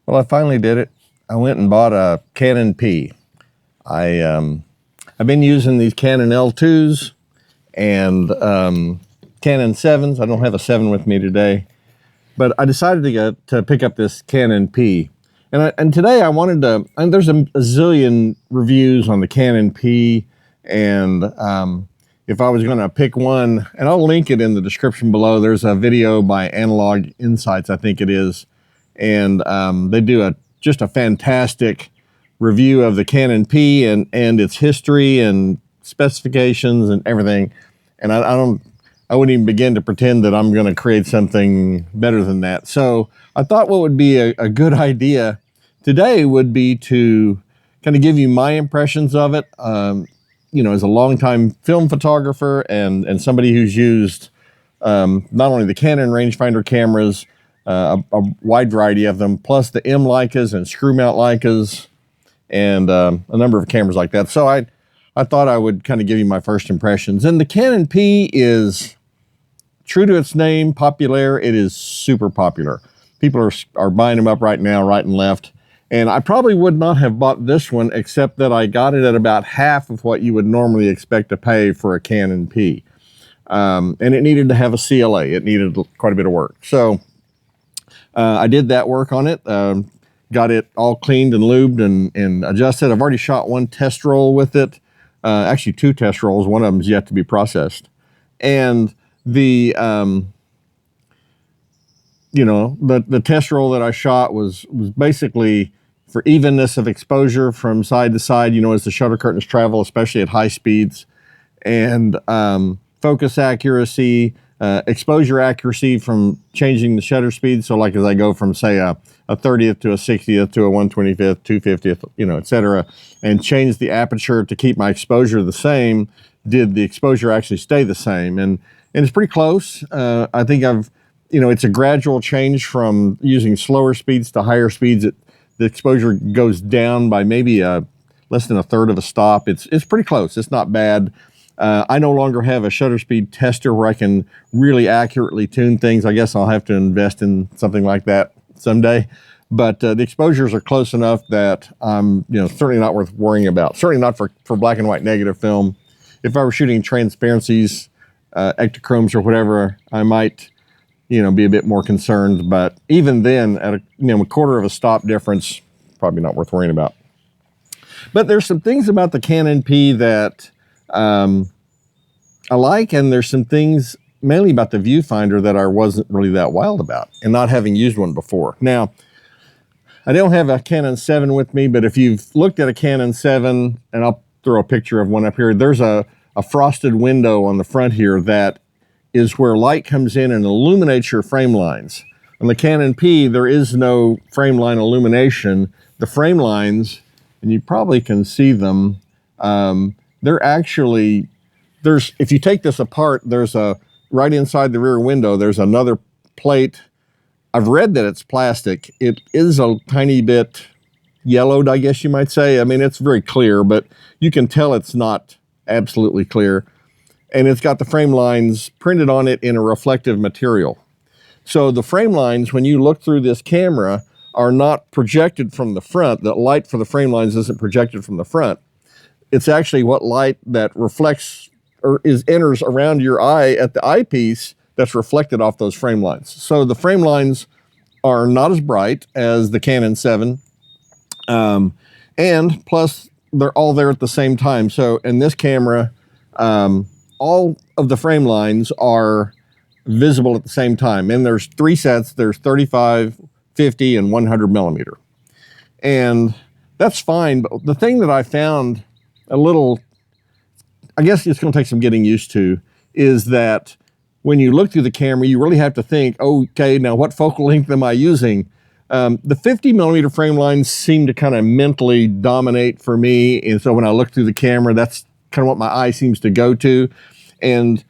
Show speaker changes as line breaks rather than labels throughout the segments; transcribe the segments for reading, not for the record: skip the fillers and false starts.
Well, I finally did it. I went and bought a Canon P. I've been using these Canon L2s and Canon 7s. I don't have a 7 with me today, but I decided to pick up this Canon P. And today I wanted to, and there's a zillion reviews on the Canon P, and if I was going to pick one, and I'll link it in the description below, there's a video by Analog Insights, I think it is, and they do just a fantastic review of the Canon P and its history and specifications and everything. And I wouldn't even begin to pretend that I'm going to create something better than that. So I thought what would be a good idea today would be to kind of give you my impressions of it. You know, as a longtime film photographer and somebody who's used not only the Canon rangefinder cameras, a wide variety of them, plus the M leicas and screw mount leicas, and a number of cameras like that. So I thought I would kind of give you my first impressions. And the Canon P is true to its name, popular. It is super popular. People are buying them up right now, right and left. And I probably would not have bought this one, except that I got it at about half of what you would normally expect to pay for a Canon P. And it needed to have a CLA. It needed quite a bit of work. So I did that work on it. Got it all cleaned and lubed and adjusted. I've already shot one test roll with it. Actually, two test rolls. One of them is yet to be processed. And the the test roll that I shot was basically for evenness of exposure from side to side, you know, as the shutter curtains travel, especially at high speeds, and focus accuracy, exposure accuracy from changing the shutter speed. So like as I go from, say, a 30th to a 60th to a 125th, 250th, you know, et cetera, and change the aperture to keep my exposure the same, did the exposure actually stay the same? And it's pretty close. I think it's a gradual change from using slower speeds to higher speeds. The exposure goes down by maybe less than a third of a stop. It's pretty close. It's not bad. I no longer have a shutter speed tester where I can really accurately tune things. I guess I'll have to invest in something like that someday. But the exposures are close enough that certainly not worth worrying about. Certainly not for black and white negative film. If I were shooting transparencies, ectochromes or whatever, I might be a bit more concerned, but even then, at a quarter of a stop difference, probably not worth worrying about. But there's some things about the Canon P that I like, and there's some things mainly about the Viewfinder that I wasn't really that wild about, and not having used one before. Now, I don't have a Canon 7 with me, but if you've looked at a Canon 7, and I'll throw a picture of one up here, there's a frosted window on the front here that is where light comes in and illuminates your frame lines. On the Canon P, there is no frame line illumination. The frame lines, and you probably can see them, they're actually, if you take this apart, there's right inside the rear window, there's another plate. I've read that it's plastic. It is a tiny bit yellowed, I guess you might say. I mean, it's very clear, but you can tell it's not absolutely clear. And it's got the frame lines printed on it in a reflective material. So the frame lines, when you look through this camera, are not projected from the front. The light for the frame lines isn't projected from the front. It's actually what light that reflects or enters around your eye at the eyepiece that's reflected off those frame lines. So the frame lines are not as bright as the Canon 7. And plus, they're all there at the same time. So in this camera, all of the frame lines are visible at the same time. And there's three sets. There's 35, 50, and 100 millimeter. And that's fine. But the thing that I found a little, I guess it's going to take some getting used to, is that when you look through the camera, you really have to think, okay, now what focal length am I using? The 50 millimeter frame lines seem to kind of mentally dominate for me. And so when I look through the camera, that's kind of what my eye seems to go to. And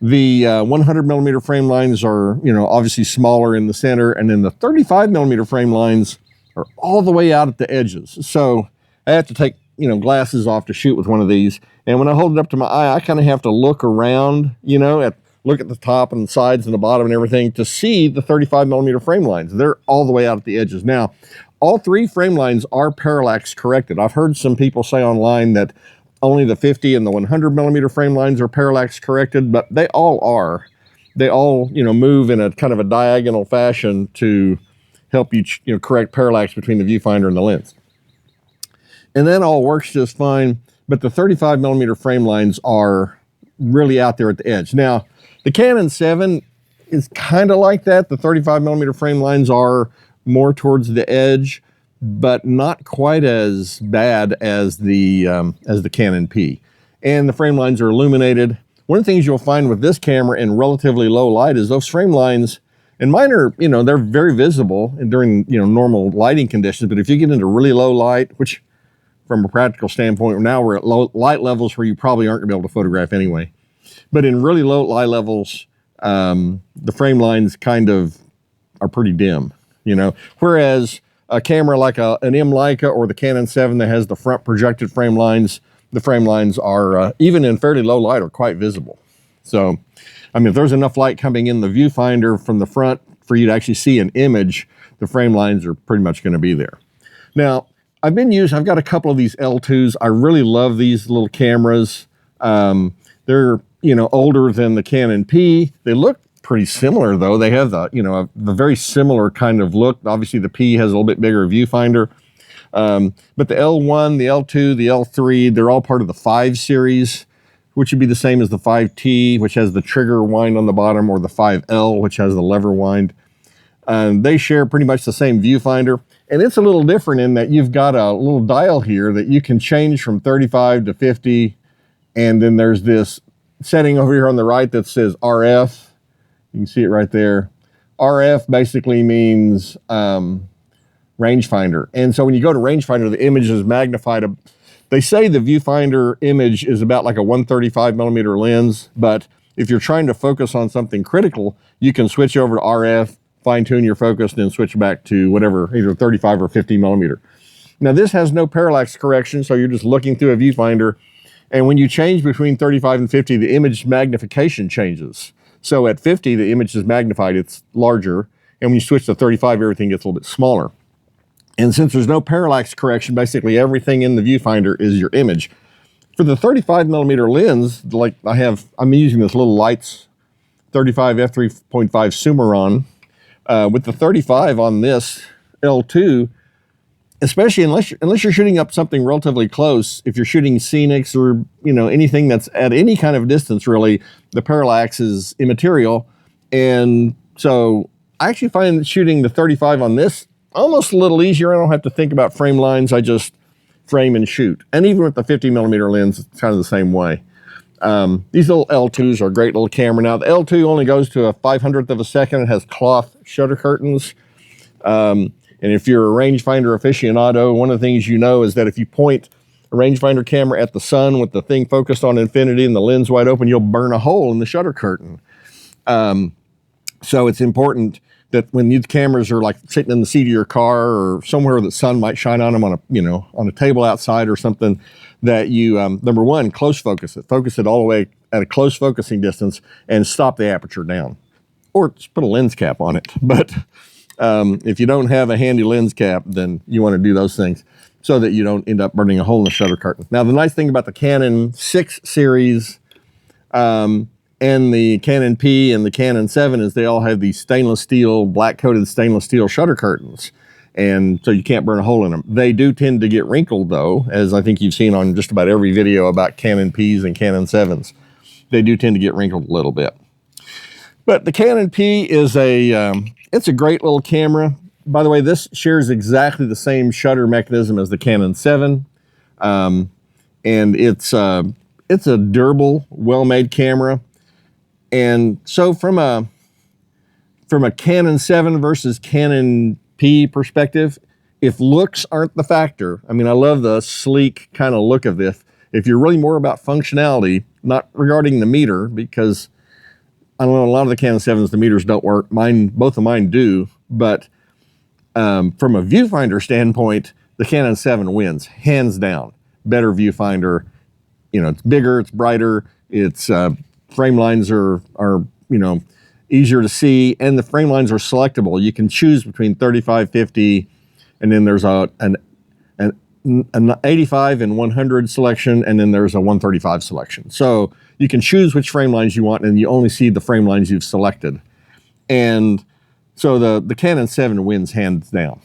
the 100 millimeter frame lines are, obviously smaller in the center. And then the 35 millimeter frame lines are all the way out at the edges. So I have to take, glasses off to shoot with one of these. And when I hold it up to my eye, I kind of have to look around, at look at the top and the sides and the bottom and everything to see the 35mm frame lines. They're all the way out at the edges. Now, all three frame lines are parallax corrected. I've heard some people say online that only the 50 and the 100mm frame lines are parallax corrected, but they all are. They all, move in a kind of a diagonal fashion to help you, correct parallax between the viewfinder and the lens. And that all works just fine, but the 35mm frame lines are really out there at the edge. Now, the Canon 7 is kind of like that. The 35mm frame lines are more towards the edge, but not quite as bad as the Canon P. And the frame lines are illuminated. One of the things you'll find with this camera in relatively low light is those frame lines, and mine are, they're very visible during, normal lighting conditions, but if you get into really low light, which from a practical standpoint, now we're at low light levels where you probably aren't going to be able to photograph anyway. But in really low light levels, the frame lines kind of are pretty dim, Whereas a camera like an M Leica or the Canon 7 that has the front projected frame lines, the frame lines are, even in fairly low light, are quite visible. So, if there's enough light coming in the viewfinder from the front for you to actually see an image, the frame lines are pretty much going to be there. Now, I've got a couple of these L2s. I really love these little cameras. They're, older than the Canon P. They look pretty similar though. They have the, the very similar kind of look. Obviously the P has a little bit bigger viewfinder. But the L1, the L2, the L3, they're all part of the 5 series, which would be the same as the 5T, which has the trigger wind on the bottom, or the 5L, which has the lever wind. They share pretty much the same viewfinder. And it's a little different in that you've got a little dial here that you can change from 35 to 50. And then there's this setting over here on the right that says RF. You can see it right there. RF basically means rangefinder. And so when you go to rangefinder, the image is magnified. They say the viewfinder image is about like a 135mm lens, but if you're trying to focus on something critical, you can switch over to RF, fine-tune your focus, and then switch back to whatever, either 35 or 50mm. Now this has no parallax correction, so you're just looking through a viewfinder, and when you change between 35 and 50, the image magnification changes. So at 50, the image is magnified, it's larger, and when you switch to 35, everything gets a little bit smaller. And since there's no parallax correction, basically everything in the viewfinder is your image. For the 35mm lens, like I'm using this little Lights 35 f3.5 Sumeron. With the 35 on this L2, especially unless you're shooting up something relatively close, if you're shooting scenics or anything that's at any kind of distance, really, the parallax is immaterial. And so I actually find shooting the 35 on this almost a little easier. I don't have to think about frame lines. I just frame and shoot. And even with the 50mm lens, it's kind of the same way. These little L2s are a great little camera. Now, the L2 only goes to a 500th of a second. It has cloth shutter curtains. And if you're a rangefinder aficionado, one of the things is that if you point a rangefinder camera at the sun with the thing focused on infinity and the lens wide open, you'll burn a hole in the shutter curtain. So it's important that when these cameras are like sitting in the seat of your car or somewhere the sun might shine on them on a table outside or something, that you, number one, close focus it all the way at a close focusing distance and stop the aperture down. Or just put a lens cap on it. But if you don't have a handy lens cap, then you want to do those things so that you don't end up burning a hole in the shutter curtain. Now, the nice thing about the Canon 6 series and the Canon P and the Canon 7 is they all have these stainless steel, black-coated stainless steel shutter curtains. And so you can't burn a hole in them. They do tend to get wrinkled, though, as I think you've seen on just about every video about Canon Ps and Canon 7s. They do tend to get wrinkled a little bit. But the Canon P is it's a great little camera. By the way, this shares exactly the same shutter mechanism as the Canon 7. And it's a durable, well-made camera. And so from a Canon 7 versus Canon P perspective, if looks aren't the factor, I love the sleek kind of look of this. If you're really more about functionality, not regarding the meter, because I don't know, a lot of the Canon 7s, the meters don't work. Both of mine do, but from a viewfinder standpoint, the Canon 7 wins, hands down. Better viewfinder, it's bigger, it's brighter, it's frame lines are you know, easier to see, and the frame lines are selectable. You can choose between 35, 50, and then there's an 85 and 100 selection, and then there's a 135 selection. So you can choose which frame lines you want, and you only see the frame lines you've selected. And so the Canon 7 wins hands down.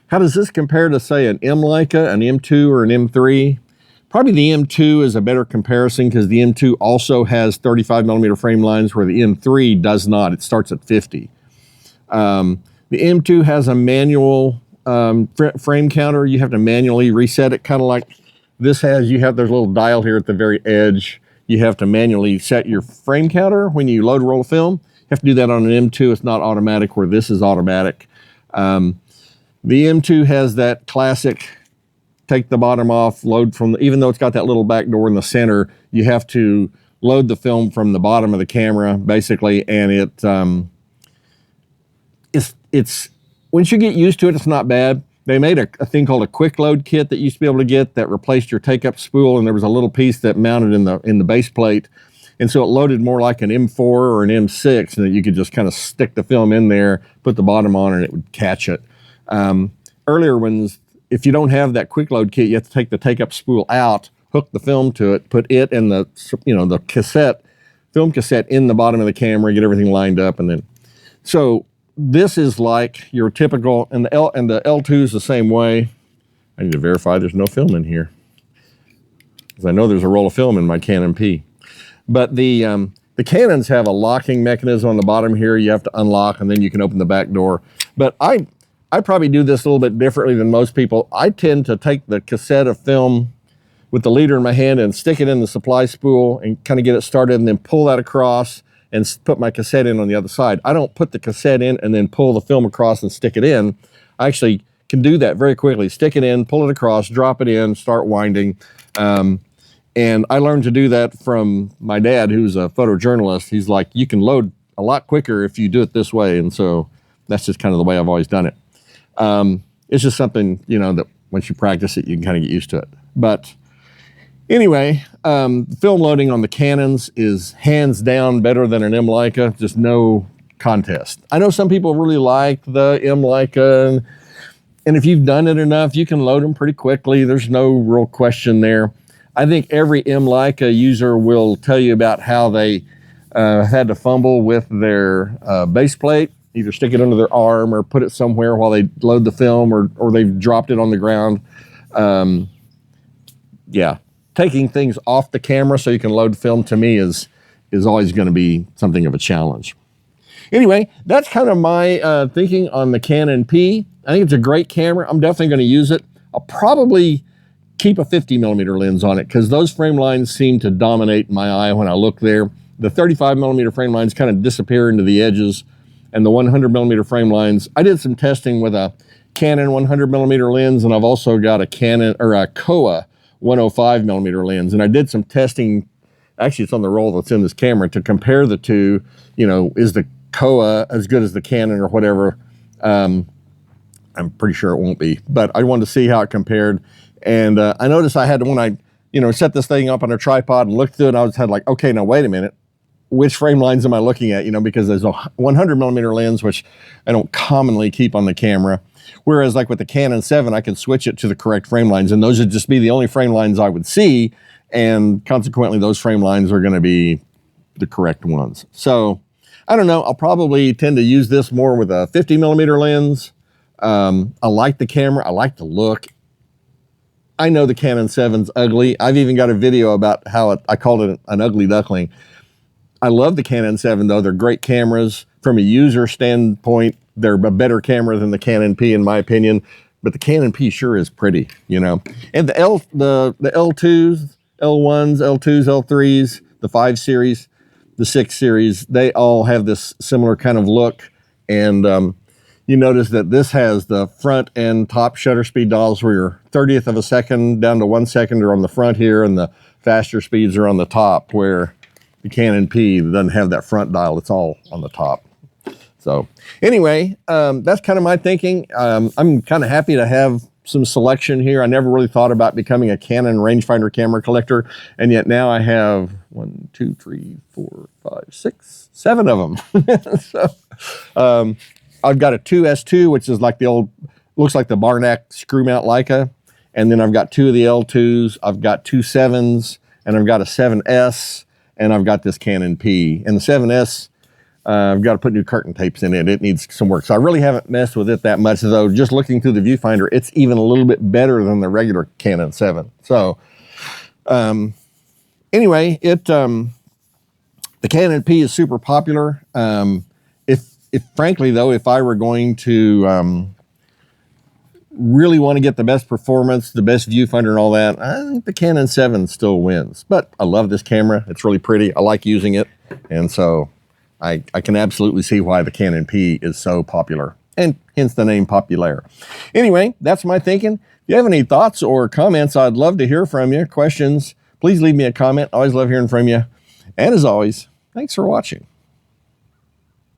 How does this compare to, say, an M Leica, an M2, or an M3? Probably the M2 is a better comparison because the M2 also has 35 millimeter frame lines where the M3 does not. It starts at 50. The M2 has a manual frame counter. You have to manually reset it, kind of like this has. There's a little dial here at the very edge. You have to manually set your frame counter when you load a roll of film. You have to do that on an M2. It's not automatic, where this is automatic. The M2 has that classic take the bottom off, load from, even though it's got that little back door in the center, you have to load the film from the bottom of the camera, basically, and it's once you get used to it, it's not bad. They made a thing called a quick load kit that you used to be able to get that replaced your take-up spool, and there was a little piece that mounted in the base plate, and so it loaded more like an M4 or an M6, and that you could just kind of stick the film in there, put the bottom on, and it would catch it. Earlier ones, if you don't have that quick load kit, you have to take the take-up spool out, hook the film to it, put it and the film cassette in the bottom of the camera, get everything lined up, and then so this is like your typical, and the L2 is the same way. I need to verify there's no film in here, because I know there's a roll of film in my Canon P. But the Canons have a locking mechanism on the bottom here. You have to unlock, and then you can open the back door. But I probably do this a little bit differently than most people. I tend to take the cassette of film with the leader in my hand and stick it in the supply spool and kind of get it started, and then pull that across and put my cassette in on the other side. I don't put the cassette in and then pull the film across and stick it in. I actually can do that very quickly. Stick it in, pull it across, drop it in, start winding. And I learned to do that from my dad, who's a photojournalist. He's like, you can load a lot quicker if you do it this way. And so that's just kind of the way I've always done it. It's just something, that once you practice it, you can kind of get used to it. But anyway, film loading on the Canons is hands down better than an M Leica, just no contest. I know some people really like the M Leica, and if you've done it enough, you can load them pretty quickly. There's no real question there. I think every M Leica user will tell you about how they had to fumble with their base plate, either stick it under their arm or put it somewhere while they load the film, or they've dropped it on the ground. Yeah, taking things off the camera so you can load film, to me, is always going to be something of a challenge. Anyway, that's kind of my thinking on the Canon P. I think it's a great camera. I'm definitely going to use it. I'll probably keep a 50 millimeter lens on it, because those frame lines seem to dominate my eye when I look there. The 35 millimeter frame lines kind of disappear into the edges, and the 100 millimeter frame lines, I did some testing with a Canon 100 millimeter lens, and I've also got a Canon, or a Kowa 105 millimeter lens, and I did some testing. Actually, it's on the roll that's in this camera, to compare the two. Is the Kowa as good as the Canon or whatever? I'm pretty sure it won't be, but I wanted to see how it compared. And I noticed I had to, when I, set this thing up on a tripod and looked through it, I had like, okay, now wait a minute. Which frame lines am I looking at? Because there's a 100 millimeter lens, which I don't commonly keep on the camera. Whereas like with the Canon 7, I could switch it to the correct frame lines, and those would just be the only frame lines I would see. And consequently, those frame lines are going to be the correct ones. So I don't know. I'll probably tend to use this more with a 50 millimeter lens. I like the camera. I like the look. I know the Canon 7's ugly. I've even got a video about how I called it an ugly duckling. I love the Canon 7, though. They're great cameras. From a user standpoint, they're a better camera than the Canon P, in my opinion. But the Canon P sure is pretty, And the L2s, L1s, L2s, L3s, the 5 series, the 6 series, they all have this similar kind of look. And you notice that this has the front and top shutter speed dials, where your 30th of a second down to 1 second are on the front here, and the faster speeds are on the top, where the Canon P doesn't have that front dial. It's all on the top. So anyway, that's kind of my thinking. I'm kind of happy to have some selection here. I never really thought about becoming a Canon rangefinder camera collector, and yet now I have 1, 2, 3, 4, 5, 6, 7 of them. So, I've got a 2S2, which is like the old, looks like the Barnack screw mount Leica. And then I've got 2 of the L2s. I've got 2 7s, and I've got a 7S, and I've got this Canon P. And the 7S, I've got to put new curtain tapes in it. It needs some work. So I really haven't messed with it that much, though just looking through the viewfinder, it's even a little bit better than the regular Canon 7. So anyway, the Canon P is super popular. If frankly, though, if I were going to really want to get the best performance, the best viewfinder and all that, I think the Canon 7 still wins. But I love this camera. It's really pretty. I like using it. And so I can absolutely see why the Canon P is so popular, and hence the name Populaire. Anyway, that's my thinking. If you have any thoughts or comments, I'd love to hear from you. Questions, please leave me a comment. Always love hearing from you. And as always, thanks for watching.